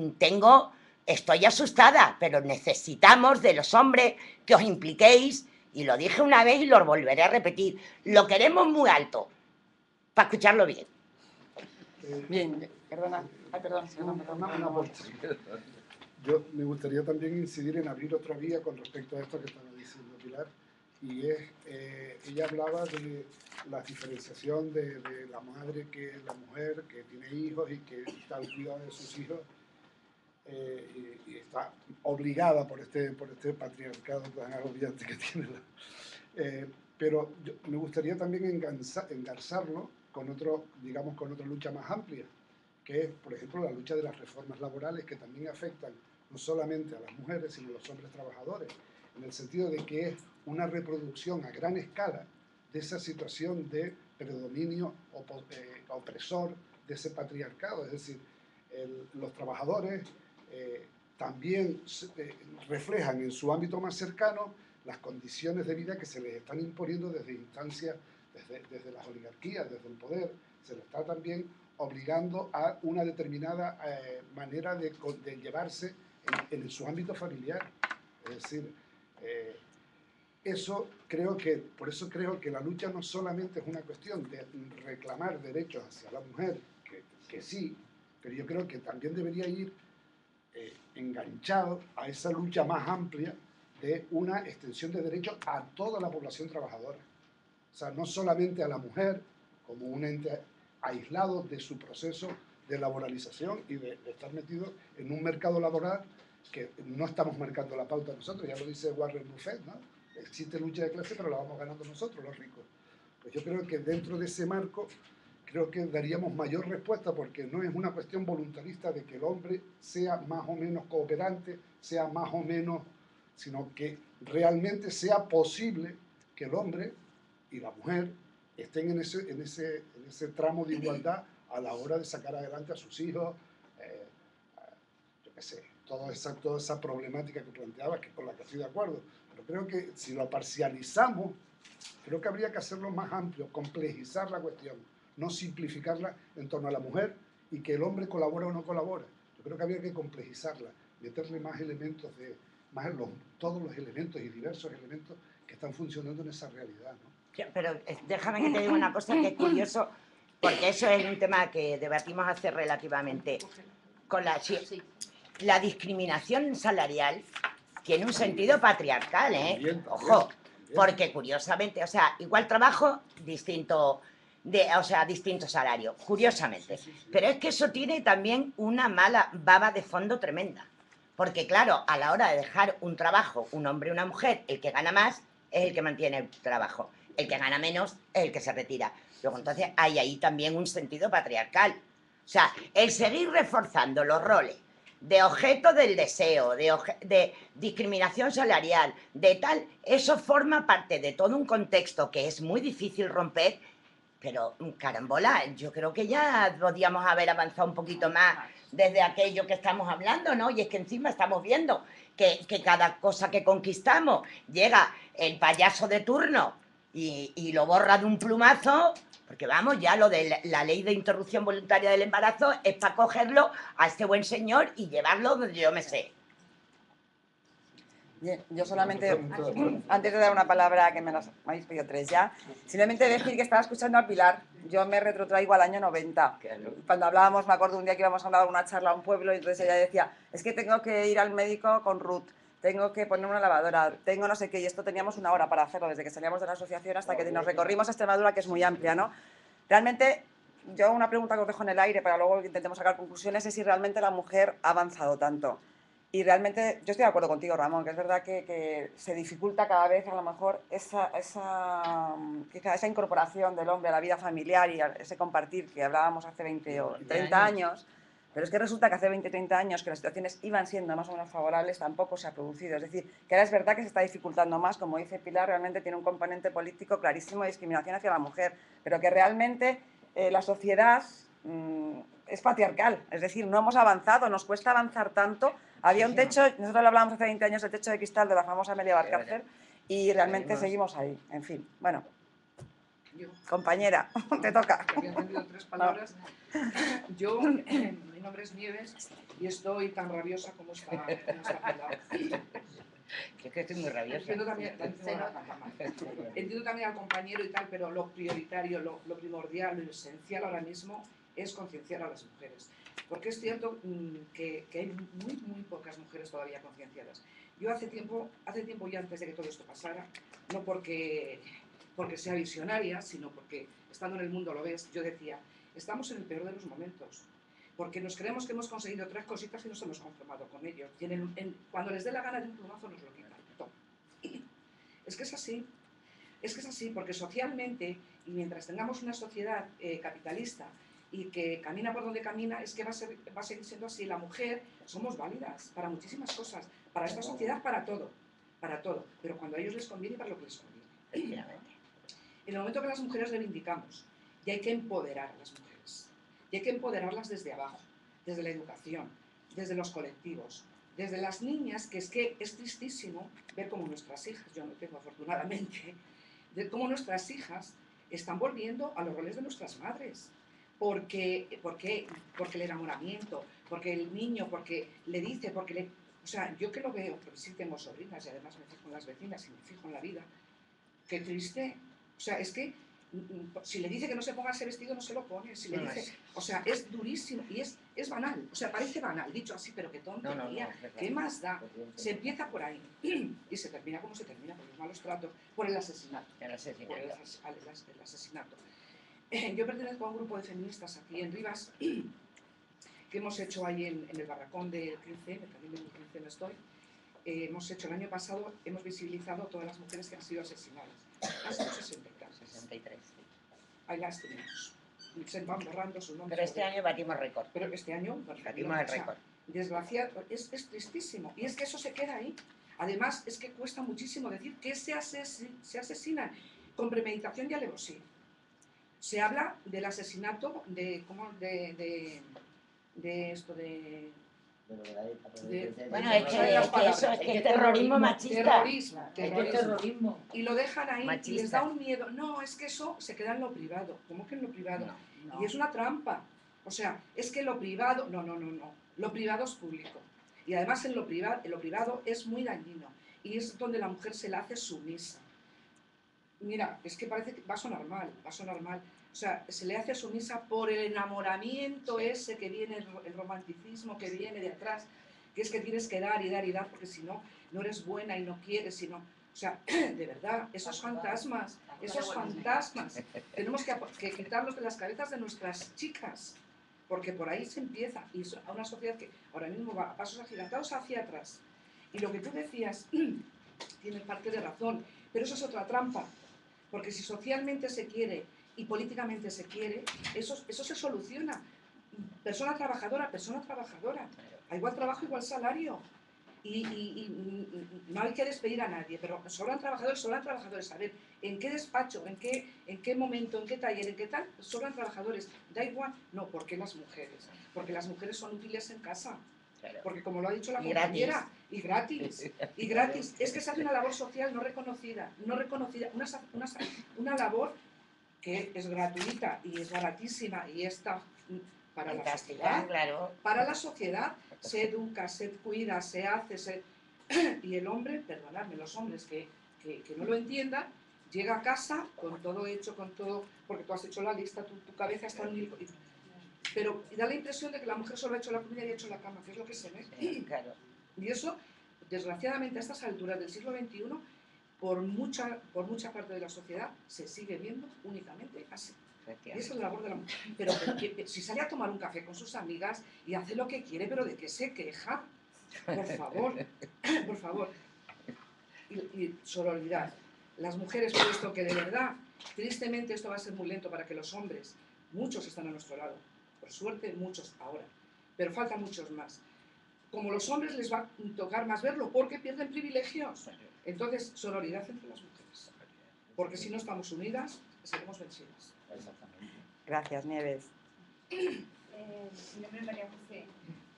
Estoy asustada, pero necesitamos de los hombres que os impliquéis, y lo dije una vez y lo volveré a repetir. Lo queremos muy alto, para escucharlo bien. Bien, perdona. Ay, perdón, Una vuelta. Yo me gustaría también incidir en abrir otra vía con respecto a esto que estaba diciendo Pilar, y es, ella hablaba de la diferenciación de la madre, que es la mujer que tiene hijos y que está al cuidado de sus hijos, y está obligada por este patriarcado tan agobiante que tiene. Pero me gustaría también engarzarlo con otra lucha más amplia, que es, por ejemplo, la lucha de las reformas laborales, que también afectan no solamente a las mujeres, sino a los hombres trabajadores, en el sentido de que es una reproducción a gran escala de esa situación de predominio opresor de ese patriarcado. Es decir, los trabajadores también reflejan en su ámbito más cercano las condiciones de vida que se les están imponiendo desde instancias, desde las oligarquías, desde el poder. Se les está también obligando a una determinada manera de llevarse en su ámbito familiar. Es decir, por eso creo que la lucha no solamente es una cuestión de reclamar derechos hacia la mujer, que sí, pero yo creo que también debería ir enganchado a esa lucha más amplia de una extensión de derechos a toda la población trabajadora. O sea, no solamente a la mujer como un ente aislado de su proceso de laboralización y de estar metido en un mercado laboral que no estamos marcando la pauta nosotros, ya lo dice Warren Buffett, ¿no? Existe lucha de clase, pero la vamos ganando nosotros, los ricos. Pues yo creo que dentro de ese marco, creo que daríamos mayor respuesta, porque no es una cuestión voluntarista de que el hombre sea más o menos cooperante, sea más o menos, sino que realmente sea posible que el hombre y la mujer estén en ese tramo de igualdad a la hora de sacar adelante a sus hijos, yo qué sé, toda esa problemática que planteabas, que con la que estoy de acuerdo. Pero creo que si lo parcializamos, creo que habría que hacerlo más amplio, complejizar la cuestión, no simplificarla en torno a la mujer y que el hombre colabora o no colabora. Yo creo que habría que complejizarla, meterle más elementos, todos los elementos y diversos elementos que están funcionando en esa realidad, ¿no? Pero déjame que te diga una cosa que es curioso, porque eso es un tema que debatimos hace relativamente. Con la discriminación salarial tiene un sentido patriarcal, ¿eh? Ojo, Porque curiosamente, o sea, igual trabajo, distinto, o sea, distinto salario, curiosamente. Pero es que eso tiene también una mala baba de fondo tremenda. Porque claro, a la hora de dejar un trabajo, un hombre y una mujer, el que gana más es el que mantiene el trabajo. El que gana menos es el que se retira. Luego entonces hay ahí también un sentido patriarcal. O sea, el seguir reforzando los roles de objeto del deseo, de discriminación salarial, de tal, eso forma parte de todo un contexto que es muy difícil romper, pero carambola, yo creo que ya podíamos haber avanzado un poquito más desde aquello que estamos hablando, ¿no? Y es que encima estamos viendo que cada cosa que conquistamos llega el payaso de turno y lo borra de un plumazo. Porque vamos, ya lo de la ley de interrupción voluntaria del embarazo es para cogerlo a este buen señor y llevarlo donde yo me sé. Bien, yo solamente, antes de dar una palabra, que me habéis pedido 3 ya, simplemente decir que estaba escuchando a Pilar. Yo me retrotraigo al año 90. Cuando hablábamos, me acuerdo un día que íbamos a hablar una charla a un pueblo y entonces ella decía, es que tengo que ir al médico con Ruth, tengo que poner una lavadora, tengo no sé qué, y esto teníamos 1 hora para hacerlo, desde que salíamos de la asociación hasta que nos recorrimos a Extremadura, que es muy amplia, ¿no? Realmente, yo una pregunta que os dejo en el aire para luego que intentemos sacar conclusiones es si realmente la mujer ha avanzado tanto. Y realmente, yo estoy de acuerdo contigo, Ramón, que es verdad que se dificulta cada vez a lo mejor quizá esa incorporación del hombre a la vida familiar y a ese compartir que hablábamos hace 20 o 30 años. Pero es que resulta que hace 20 o 30 años que las situaciones iban siendo más o menos favorables, tampoco se ha producido. Es decir, que ahora es verdad que se está dificultando más, como dice Pilar, realmente tiene un componente político clarísimo de discriminación hacia la mujer, pero que realmente la sociedad es patriarcal, es decir, no hemos avanzado, nos cuesta avanzar tanto. Había un techo, nosotros lo hablábamos hace 20 años, el techo de cristal de la famosa Amelia Valcárcel, y realmente seguimos ahí. En fin, bueno. Compañera, te toca. Había entendido 3 palabras. Yo, mi nombre es Nieves y estoy tan rabiosa como está Pilar. Es que estoy muy rabiosa. Entiendo también al compañero y tal, pero lo prioritario, lo primordial, lo esencial ahora mismo es concienciar a las mujeres. Porque es cierto que hay muy pocas mujeres todavía concienciadas. Yo hace tiempo ya antes de que todo esto pasara, no porque sea visionaria, sino porque estando en el mundo lo ves, yo decía, estamos en el peor de los momentos, porque nos creemos que hemos conseguido 3 cositas y nos hemos conformado con ello. Y cuando les dé la gana de un plumazo nos lo quitan. Toma. Es que es así, porque socialmente, y mientras tengamos una sociedad capitalista y que camina por donde camina, es que va a seguir siendo así. La mujer, somos válidas para muchísimas cosas, para esta sociedad, para todo, pero cuando a ellos les conviene y para lo que les conviene. En el momento que las mujeres reivindicamos, y hay que empoderar a las mujeres, y hay que empoderarlas desde abajo, desde la educación, desde los colectivos, desde las niñas, que es tristísimo ver cómo nuestras hijas, yo no tengo afortunadamente, de cómo nuestras hijas están volviendo a los roles de nuestras madres. Porque el enamoramiento, porque el niño, porque le dice, o sea, yo que lo veo, porque sí tengo sobrinas y además me fijo en las vecinas y me fijo en la vida, qué triste. O sea, es que si le dice que no se ponga ese vestido, no se lo pone. Si le dice, o sea, es durísimo y es banal. O sea, parece banal, dicho así, pero qué tontería. ¿Qué más da? Se empieza por ahí y se termina como se termina, por los malos tratos, por el asesinato. El asesinato. Yo pertenezco a un grupo de feministas aquí en Rivas que hemos hecho ahí en el barracón del 15, también en el 15 estoy. Hemos hecho el año pasado, hemos visibilizado a todas las mujeres que han sido asesinadas. Han sido 63. Ahí las tenemos. Se van borrando sus nombres. Pero este año batimos récord. Pero este año batimos el récord. Desgraciado, es tristísimo. Y es que eso se queda ahí. Además, es que cuesta muchísimo decir que se asesinan con premeditación y alevosía. Se habla del asesinato de bueno, es que es terrorismo machista. Terrorismo. Y lo dejan ahí machista. Y les da un miedo. No, es que eso se queda en lo privado. ¿Cómo que en lo privado? No. Y es una trampa. O sea, es que lo privado... No. Lo privado es público. Y además en lo privado es muy dañino. Y es donde la mujer se la hace sumisa. Mira, es que parece que va a sonar mal. O sea, se le hace sumisa por el enamoramiento ese que viene, el romanticismo que viene de atrás, que es que tienes que dar y dar y dar, porque si no, no eres buena y no quieres, sino... O O sea, de verdad, esos fantasmas, tenemos que quitarlos de las cabezas de nuestras chicas, porque por ahí se empieza, y es a una sociedad que ahora mismo va a pasos agigantados hacia atrás. Y lo que tú decías tiene parte de razón, pero eso es otra trampa, porque si socialmente se quiere y políticamente se quiere, eso se soluciona. Persona trabajadora, a igual trabajo, igual salario. Y no hay que despedir a nadie, pero sobran trabajadores. A ver, ¿en qué despacho, en qué momento, en qué taller, en qué tal? Sobran trabajadores. Da igual. No, ¿por qué las mujeres? Porque las mujeres son útiles en casa. Porque como lo ha dicho la compañera, y gratis. Es que se hace una labor social no reconocida, una labor que es gratuita y es baratísima y está para la sociedad. Claro. Para la sociedad se educa, se cuida, se hace, y el hombre, perdonadme, los hombres que no lo entiendan, llega a casa con todo hecho, con todo, porque tú has hecho la lista, tu cabeza está en mil... Pero da la impresión de que la mujer solo ha hecho la comida y ha hecho la cama, que es lo que se ve. Claro. Y eso, desgraciadamente, a estas alturas del siglo XXI, por mucha parte de la sociedad, se sigue viendo únicamente así. Y esa es la labor de la mujer. Pero si sale a tomar un café con sus amigas y hace lo que quiere, pero ¿de qué se queja? Por favor, por favor. Y sororidad. Las mujeres, puesto que de verdad, tristemente esto va a ser muy lento para que los hombres, muchos están a nuestro lado, por suerte muchos ahora, pero faltan muchos más. Como los hombres les va a tocar más verlo, porque pierden privilegios. Entonces, sororidad entre las mujeres. Porque si no estamos unidas, seremos vencidas. Gracias, Nieves. Mi nombre es María José,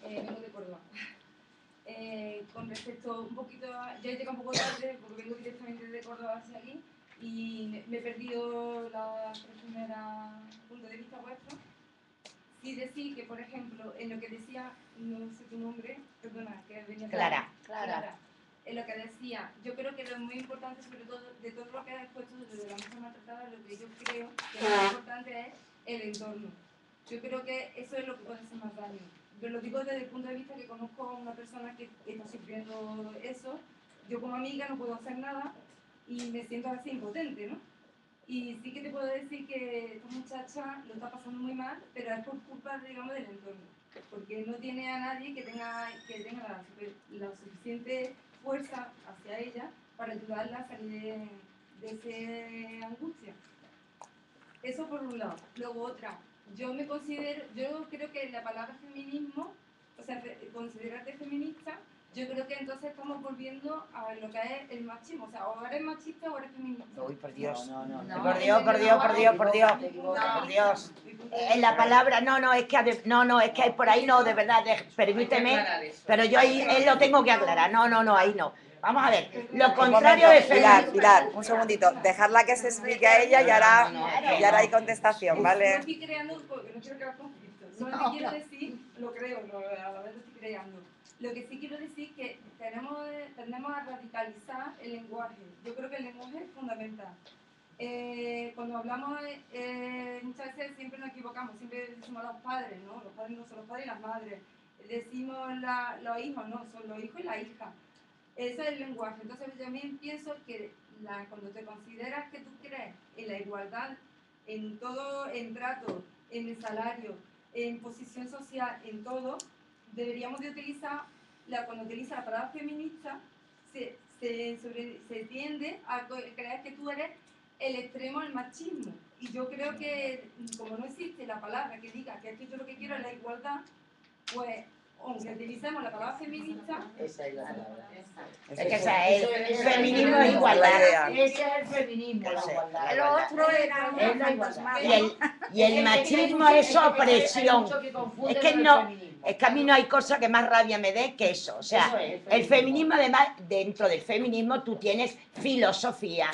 vengo de Córdoba. Con respecto un poquito yo he llegado un poco tarde porque vengo directamente de Córdoba hacia aquí y me he perdido la primera punto de vista vuestro. Sí decir que, por ejemplo, en lo que decía, no sé tu nombre, perdona, que venía Clara. En lo que decía, yo creo que lo muy importante, sobre todo, de todo lo que has expuesto desde la mujer maltratada, lo que yo creo que lo más importante es el entorno. Yo creo que eso es lo que puede hacer más daño. Yo lo digo desde el punto de vista que conozco a una persona que está sufriendo eso. Yo como amiga no puedo hacer nada y me siento así impotente, ¿no? Y sí que te puedo decir que esta muchacha lo está pasando muy mal, pero es por culpa, digamos, del entorno. Porque no tiene a nadie que tenga la suficiente fuerza hacia ella para ayudarla a salir de esa angustia. Eso por un lado. Luego otra, yo creo que la palabra feminismo, o sea, considerarte feminista, yo creo que entonces estamos volviendo a lo que es el machismo. O sea, o eres machista o eres feminista. Uy, por Dios. No, Por Dios. La palabra, es que por ahí no, de verdad, permíteme, pero yo ahí lo tengo que aclarar. No, ahí no. Vamos a ver, lo contrario de feminista. Pilar, un segundito, dejarla que se explique a ella y ahora hay contestación, ¿vale? No estoy creando, porque no quiero crear conflictos. Solamente quiero decir, lo creo, a la vez lo estoy creando. Lo que sí quiero decir es que tendemos a radicalizar el lenguaje. Yo creo que el lenguaje es fundamental. Cuando hablamos, muchas veces siempre nos equivocamos, siempre decimos los padres, ¿no? Los padres no son los padres y las madres. Decimos los hijos, no, son los hijos y la hija. Eso es el lenguaje. Entonces yo también pienso que cuando te consideras que tú crees en la igualdad, en todo, en trato, en el salario, en posición social, en todo, deberíamos de utilizar, cuando utiliza la palabra feminista, se tiende a creer que tú eres el extremo del machismo. Y yo creo que, como no existe la palabra que diga que yo lo que quiero es la igualdad, pues, aunque utilicemos la palabra feminista... Esa es la palabra. Es que el feminismo es igualdad. Ese es el feminismo, la igualdad. El otro era la igualdad. Y el machismo es opresión. Es que a mí no hay cosa que más rabia me dé que eso. O sea, el feminismo, además, dentro del feminismo tú tienes filosofía,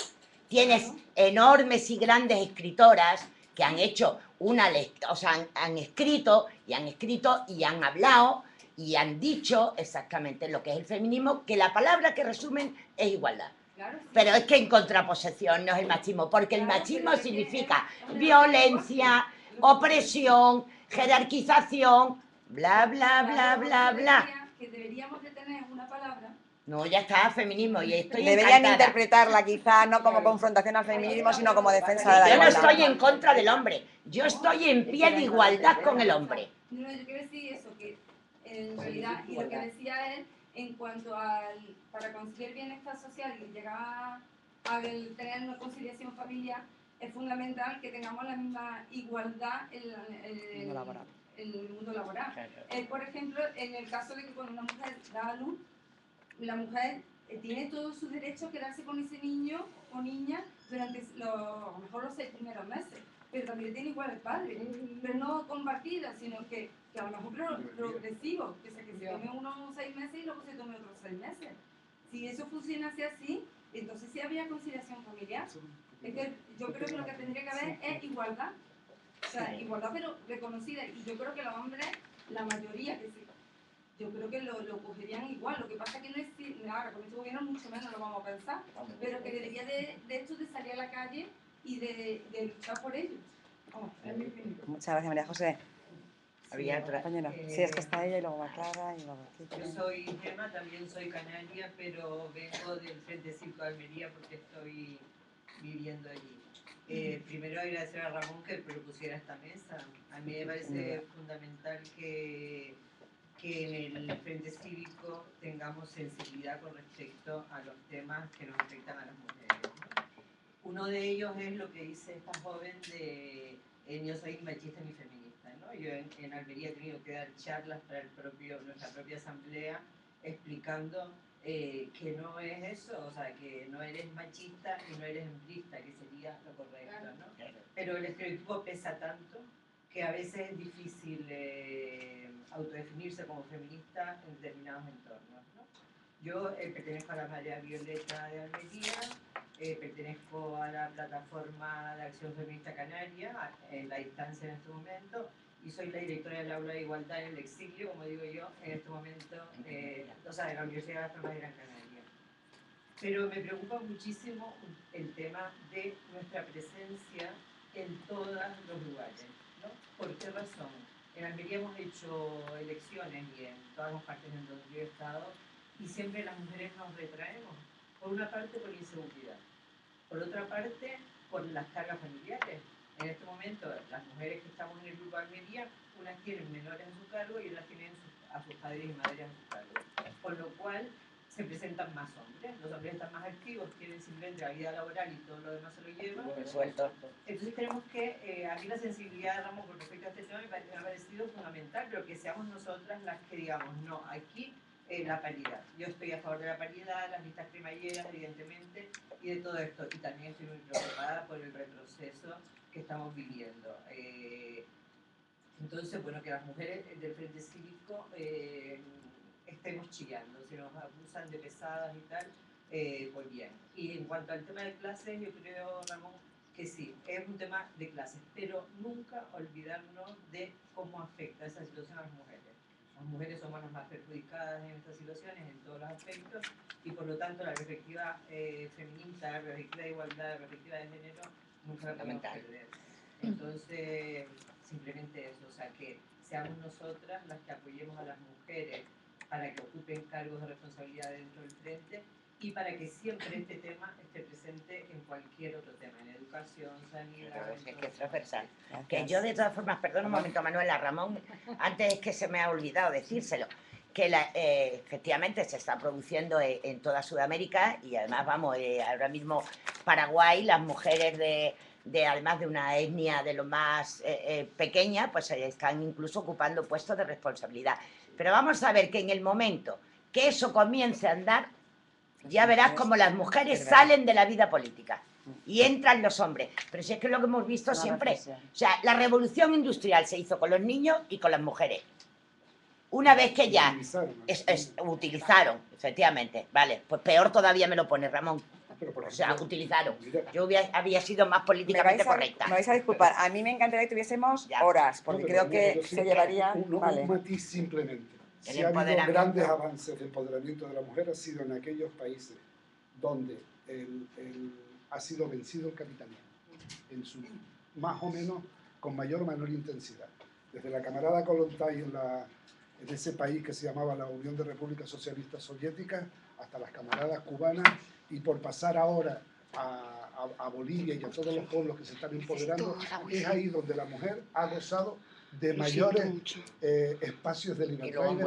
tienes enormes y grandes escritoras que han hecho han escrito y han hablado y han dicho exactamente lo que es el feminismo, que la palabra que resumen es igualdad. Claro, sí. Pero es que en contraposición no es el machismo, porque el machismo significa violencia, opresión, jerarquización, bla, bla, bla, bla, bla. Que deberíamos de tener una palabra No, ya está, feminismo, y estoy Deberían encantada. interpretarla quizá no como confrontación al feminismo, sino como defensa de la Yo no igualdad. estoy en contra del hombre, yo estoy en pie de igualdad con el hombre. No, yo quiero decir eso, que en realidad, y lo que decía él, en cuanto al, para conseguir bienestar social y llegar a tener una conciliación familiar, es fundamental que tengamos la misma igualdad en el mundo laboral. Por ejemplo, en el caso de que cuando una mujer da a luz, la mujer tiene todos sus derechos a quedarse con ese niño o niña durante a lo mejor los 6 primeros meses, pero también tiene igual el padre, pero no compartida, sino que a lo mejor progresivo, que se tome unos 6 meses y luego se tome otros 6 meses. Si eso funcionase así, entonces sí habría conciliación familiar. Es que yo creo que lo que tendría que haber es igualdad, o sea, igualdad pero reconocida, y yo creo que los hombres, la mayoría que sí, yo creo que lo cogerían igual. Lo que pasa es que no es, ahora con este gobierno mucho menos lo vamos a pensar, pero que debería de hecho de salir a la calle y de luchar por ello. Es mi opinión. Muchas gracias, María José. Había otra compañera. Sí, es que está ella y luego va Clara y luego... Yo soy Gemma, también soy canaria, pero vengo del Frente Cívico de Almería porque estoy viviendo allí. Primero agradecer a Ramón que propusiera esta mesa. A mí me parece fundamental que en el Frente Cívico tengamos sensibilidad con respecto a los temas que nos afectan a las mujeres, ¿no? Uno de ellos es lo que dice esta joven de yo soy machista ni feminista, ¿no? Yo en Almería he tenido que dar charlas para nuestra propia asamblea explicando que no es eso, o sea, que no eres machista y no eres hembrista, que sería lo correcto, ¿no? Pero el estereotipo pesa tanto que a veces es difícil autodefinirse como feminista en determinados entornos, ¿no? Yo pertenezco a la Marea Violeta de Almería, pertenezco a la Plataforma de Acción Feminista Canaria, en la distancia en este momento, y soy la directora del Aula de Igualdad en el Exilio, como digo yo, en este momento, o sea, de la Universidad de la Gran Canaria. Pero me preocupa muchísimo el tema de nuestra presencia en todos los lugares, ¿no? ¿Por qué razón? En Almería hemos hecho elecciones y en todas las partes en donde yo he estado, y siempre las mujeres nos retraemos. Por una parte, por inseguridad. Por otra parte, por las cargas familiares. En este momento, las mujeres que estamos en el grupo de Almería, unas tienen menores a su cargo y otras tienen a sus padres y madres a su cargo. Con lo cual, se presentan más hombres. Los hombres están más activos, tienen simplemente la vida laboral y todo lo demás se lo llevan. Entonces tenemos que, a mí la sensibilidad de Ramón con respecto a este tema me ha parecido fundamental, pero que seamos nosotras las que digamos, no, aquí la paridad. Yo estoy a favor de la paridad, las listas cremalleras, evidentemente, y de todo esto. Y también estoy muy preocupada por el retroceso que estamos viviendo. Entonces, bueno, que las mujeres del Frente Cívico estemos chillando, si nos acusan de pesadas y tal, pues bien. Y en cuanto al tema de clases, yo creo, Ramón, que sí, es un tema de clases, pero nunca olvidarnos de cómo afecta esa situación a las mujeres. Las mujeres somos las más perjudicadas en estas situaciones, en todos los aspectos, y por lo tanto la perspectiva feminista, la perspectiva de igualdad, la perspectiva de género, nunca la podemos perder. Entonces, simplemente eso, o sea, que seamos nosotras las que apoyemos a las mujeres para que ocupen cargos de responsabilidad dentro del frente y para que siempre este tema esté presente en cualquier otro tema, en educación, sanidad... Es que es transversal. Que yo de todas formas, perdón un momento Manuela, Ramón, antes es que se me ha olvidado decírselo, que efectivamente se está produciendo en toda Sudamérica y además, vamos, ahora mismo Paraguay, las mujeres además de una etnia de lo más pequeña, pues están incluso ocupando puestos de responsabilidad. Pero vamos a ver que en el momento que eso comience a andar, ya verás como las mujeres salen de la vida política y entran los hombres. Pero si es que es lo que hemos visto siempre. O sea, la revolución industrial se hizo con los niños y con las mujeres. Una vez que ya utilizaron, efectivamente, vale, pues peor todavía me lo pone Ramón. O sea, utilizaron. Yo había sido más políticamente correcta. Me vais a disculpar, a mí me encantaría que tuviésemos horas, porque creo que se llevaría... Un matiz simplemente. Si ha habido grandes avances de empoderamiento de la mujer ha sido en aquellos países donde ha sido vencido el capitalismo, en su, más o menos con mayor o menor intensidad. Desde la camarada Kollontai en ese país que se llamaba la Unión de Repúblicas Socialistas Soviéticas, hasta las camaradas cubanas, y por pasar ahora a Bolivia y a todos los pueblos que se están empoderando, es ahí donde la mujer ha gozado de mayores espacios de libertad y de